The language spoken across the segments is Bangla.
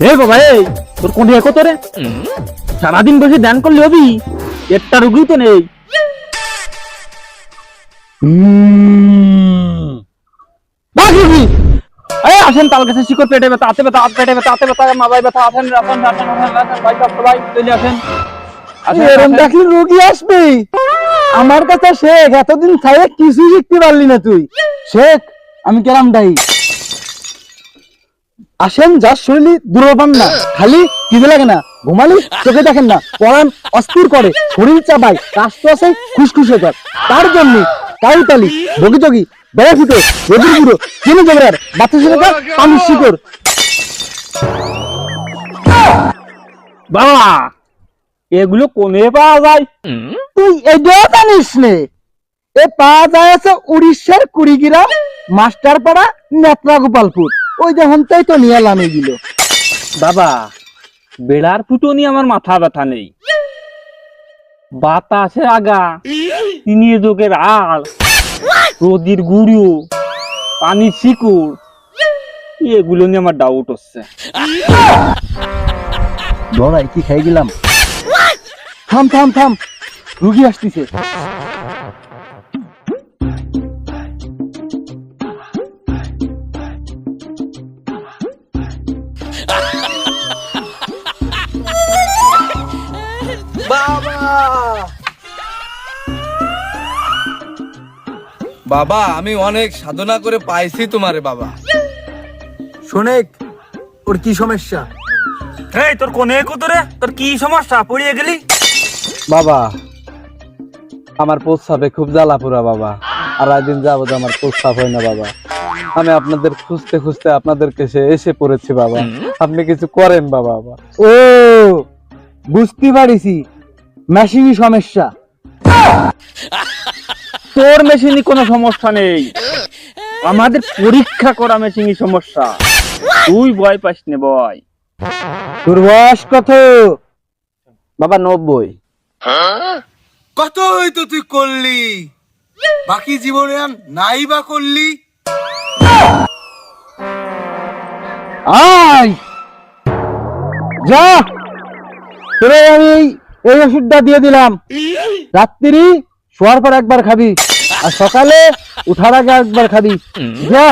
হে বাবা, এই তোর কোন কত রে? সারাদিন বসে ধ্যান করলে হবি? একটা রুগী তো নেই। রুগী আসেন, তাল গাছের শিকড়, পেটে ব্যথা, হাতে ব্যথা, পেটে ব্যথা, হাতে ব্যথা, মাথায় ব্যথা, আসেন আসেন আসেন আসেন ভাই, সবাই চলে আসেন। এরকম দেখলি রোগী আসবে আমার কাছে? শেখ, এতদিন খাইয়ে কিছু শিখতে পারলি না তুই। শেখ, আমি কেরাম ডাই আসেন, যার শরীর দুর্বল না, খালি খিদে লাগে না, ঘুমালি চোখে দেখেন না, পরাণ অস্থির করে, শরীর চাবাই, কাষ্ট আছে খুশখুশে কর, তার জন্য কাউতালি বগিচগি বেড়া ফুটে রোগীর বুড়ো চিনি জগড়ার বাচ্চা ছেলেটা পানির শিকড়। বাবা, এগুলো কোনে পাওয়া যায়? তুই এটাও জানিস নে? এ পাওয়া যায় আছে উড়িষ্যার কুড়িগ্রাম, মাস্টারপাড়া, নেত্রা গোপালপুর। ওই যে হন্তাই তো নিয়ে এলাম এগুলো। বাবা, বেড়ার ফুটনি আমার মাথা ব্যথা নেই, বাতাসে আগা, তিনি যোগের আল, রোদির গুঁড়ো, পানির শিকড়, এগুলো নিয়ে আমার ডাউট হচ্ছে। ধরাই কি খাই গেলাম? থাম থাম থাম, রুগী আসতেছে। বাবা, আমি অনেক সাধনা করে পাইছি তোমারে বাবা। শোনেক, ওর কি সমস্যা? এই তোর কোনে কত রে? তোর কি সমস্যা, পড়িয়ে গেলি? বাবা, আমার প্রস্রাবে খুব জ্বালা পোড়া বাবা, আর একদিন যাবো আমার প্রস্রাব হয় না বাবা। আমি আপনাদের খুঁজতে খুঁজতে আপনাদের কাছে এসে পড়েছি বাবা, আপনি কিছু করেন বাবা। ও, বুঝতে পারিছি, মেশিনই সমস্যা। তোর মেশিনই কোনো সমস্যা নেই, আমাদের পরীক্ষা করা মেশিনই সমস্যা। তুই ভয় পাস নে ভয়। তোর বয়স কত? বাবা 90। কত হয়তো তুই করলি, বাকি জীবনে আর নাই বা করলি। আয় যা, তোরে আমি এই ওষুধটা দিয়ে দিলাম, রাত্রি শোয়ার পর একবার খাবি, আর সকালে উঠার আগে একবার খাবি। যা।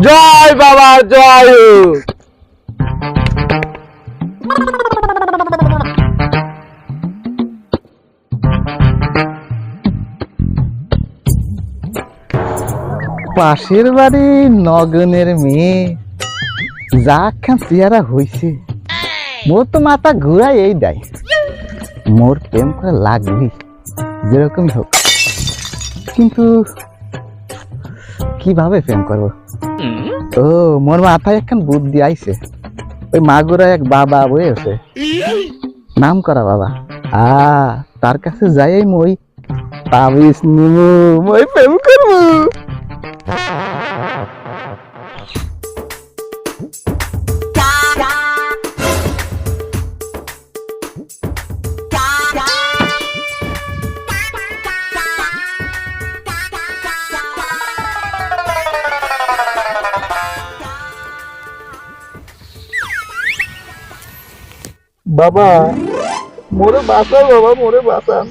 জয় বাবা, জয়। পাশের বাড়ি নগনের মেয়ে যা খান চেহারা হইছে, মোর তো মাথা ঘুরাই এই দেয়, মোর প্রেম করে লাগবি যেরকমই হোক, কিন্তু কিভাবে প্রেম করব? ও, মোর মাথায় একখান বুদ্ধি আইছে, ওই মাগুরা এক বাবা বয়েছে, নাম করা বাবা, তার কাছে যাই মই তাবিজ নিবো, মই প্রেম করবো। বাবা, মোরে বাঁচান বাবা, মোরে বাঁচান,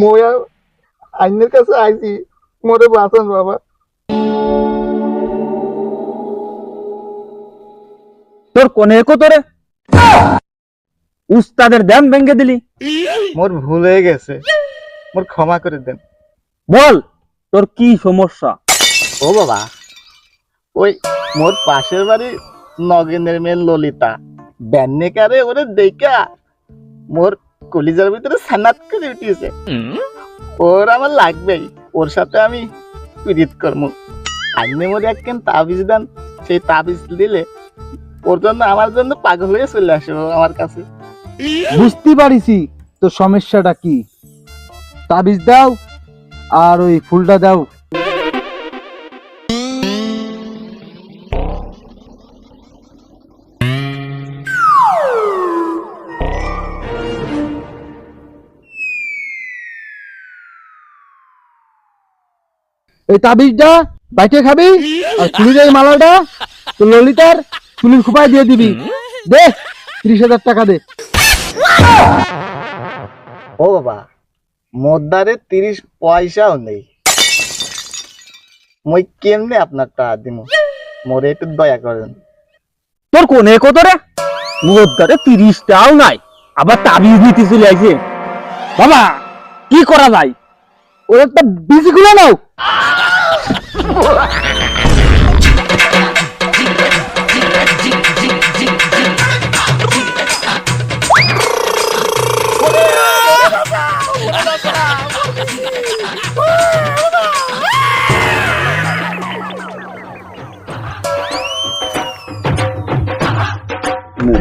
মোয়া আইনের কাছে আইছি, মোরে বাঁচান বাবা। তোর কোনে কত রে? উস্তাদের ধ্যান ভেঙে দিলি। মোর ভুল হয়ে গেছে, মোর ক্ষমা করে দেন। বল, তোর কি সমস্যা? ও বাবা, ওই মোর পাশের বাড়ি নগেনের মেয়ে ললিতা ব্যান্নেকারে ওরে দেখা মোর কলিজার ভিতরে সানাত করে উঠিয়েছে, ওর আমার লাগবেই, ওর সাথে আমি পীড়িত করবো। আইনে মোর একখান তাবিজ দেন, সেই তাবিজ দিলে ওর জন্য আমার জন্য পাগল হয়ে চলে আসে আমার কাছে। বুঝতে পারিছি তো সমস্যাটা কি, তাবিজ দাও আর ওই ফুলটা দাও। এই তাবিজটা বাইটে খাবি, আর ফুলের মালাটা তো ললিতার চুলির খোপায় দিয়ে দিবি। দে 30,000 টাকা দে। ও বাবা, মোর দ্বারে 30 পয়সাও নেই। মই কেমনে আপনার টাকা দিমু? মোরে একটু দয়া করেন। তোর কোনে কত রে? মুদ্দারে 30 টাও নাই, আবার তাবিজ দিতে চলে আইছে। বাবা কি করা যায়? ওর একটা বিসি খুলে নাও।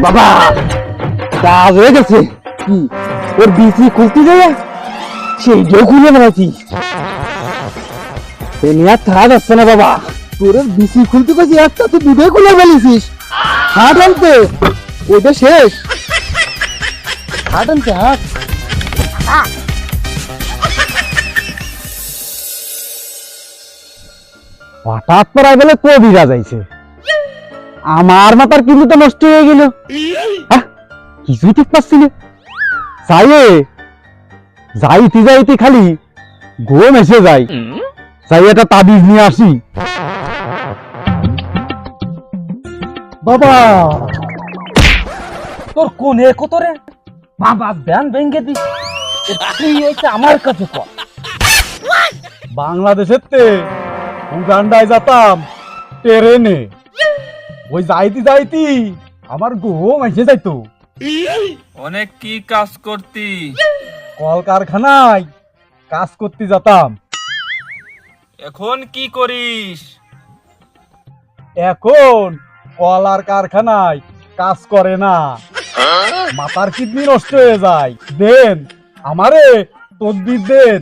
বাবা কাজ হয়ে গেছে। কি ওর বিসি খুলতে যায় সেইটাও খুলে বেড়াচ্ছি। এ নিয়ে আর থাকা যাচ্ছে না বাবা। তোর বিসি খুলতে পারছি একটা, তুই দুটোই খুলে ফেলেছিস। হাট আনতে ওইটা শেষ। হাট আনতে হাট। হঠাৎ পড়াই বলে কবিরা যাইছে, আমার মাথার কিন্তু তো নষ্ট হয়ে গেল। কিছুই ঠিক পাচ্ছি না। যাইতে যাইতে খালি ঘুম এসে যায়। যাই একটা তাবিজ নিয়ে আসি। বাবা তোর কোনে কত রে? বাবা ব্যান ভেঙে দিস। তুই এইটা আমার কাছে কর। বাংলাদেশের তে উগান্ডায় যেতাম ট্রেনে, ওই যাইতি যাইতি আমার ঘুম এসে যাইতো। অনেক কি কাজ করতি? কলকারখানায় কাজ করতে যেতাম। এখন কি করিস? এখন কলার কারখানায় কাজ করে না, মাথার কিডনি নষ্ট হয়ে যায়। দেন আমারে তদবির দেন।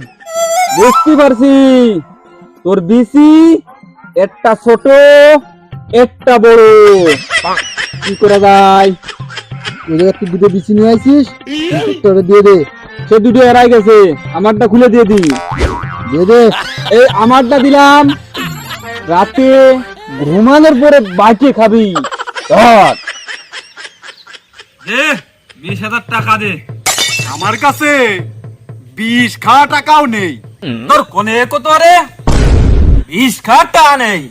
বুঝতে পারছি তোর বিসি একটা ছোট একটা বড়। কি করা যায়? ওই জায়গায় তুই দুটো বিচি নিয়ে আসিস, তোরে দিয়ে দে। সে দুটো এড়াই গেছে, আমারটা খুলে দিয়ে দি। দিয়ে দে। এই আমারটা দিলাম, রাতে ঘুমানোর পরে বাঁচিয়ে খাবি। ধর দে 20,000 টাকা দে। আমার কাছে 20 খা টাকাও নেই। তোর কোনে কত রে? 20 টাকা নেই।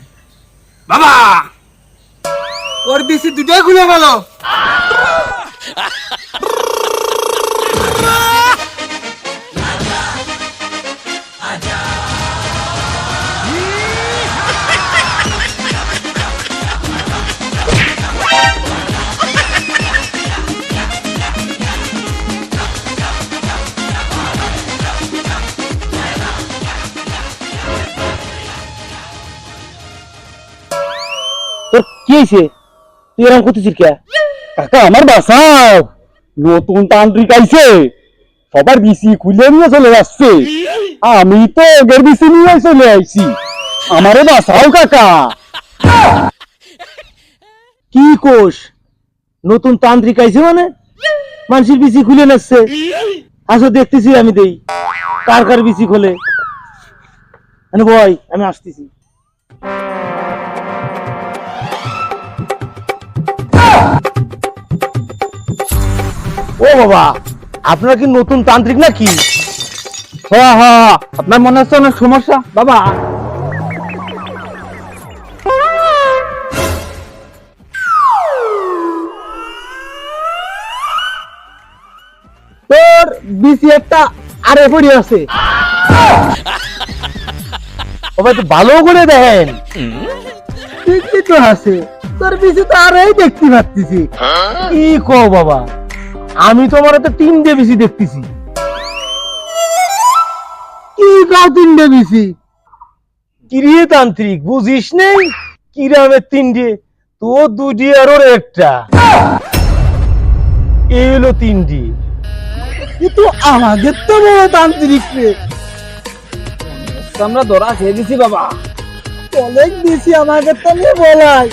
বাবা ওর বিসি দুটোই খুলে গেল। তোর কি হয়েছে? তুই এরকম করতেছিস কে? কাকা আমার বাসাও, নতুন তান্ত্রিক আইছে, সবার বিসি খুলে নিয়ে চলে যাচ্ছে। আমি তো ওদের বিসি নিয়ে চলে আইছি। আমারে বাসাও কাকা। কি কোষ? নতুন তান্ত্রিক আইছে মানে মানুষের বিসি খুলে নিচ্ছে। আসো দেখতেছি, আমি দেই কার কার বিসি খোলে। বয় আমি আসতেছি। ও বাবা, আপনারা কি নতুন তান্ত্রিক নাকি? হ্যাঁ হ্যাঁ, আপনার মনে হচ্ছে অনেক সমস্যা বাবা। তোর বিসি একটা আরে পড়ে আছে। ও ভাই, তো ভালো করে দেখেন। ঠিকই তো আছে, তোর বিসি তো আরেই দেখতে পাচ্ছি। কি কো বাবা, আমি তো আমার 3 বিসি দেখতেছি। কি গাও 3 বিসি? কিরে তান্ত্রিক বুঝিস নেই? কিরামের 3 তো 2 আর ওর একটা, এই হলো 3 কিন্তু আমাদের তো বড় তান্ত্রিক রে। আমরা ধরা খেয়ে গেছি বাবা। অনেক বেশি আমাকে তো নিয়ে বলাই।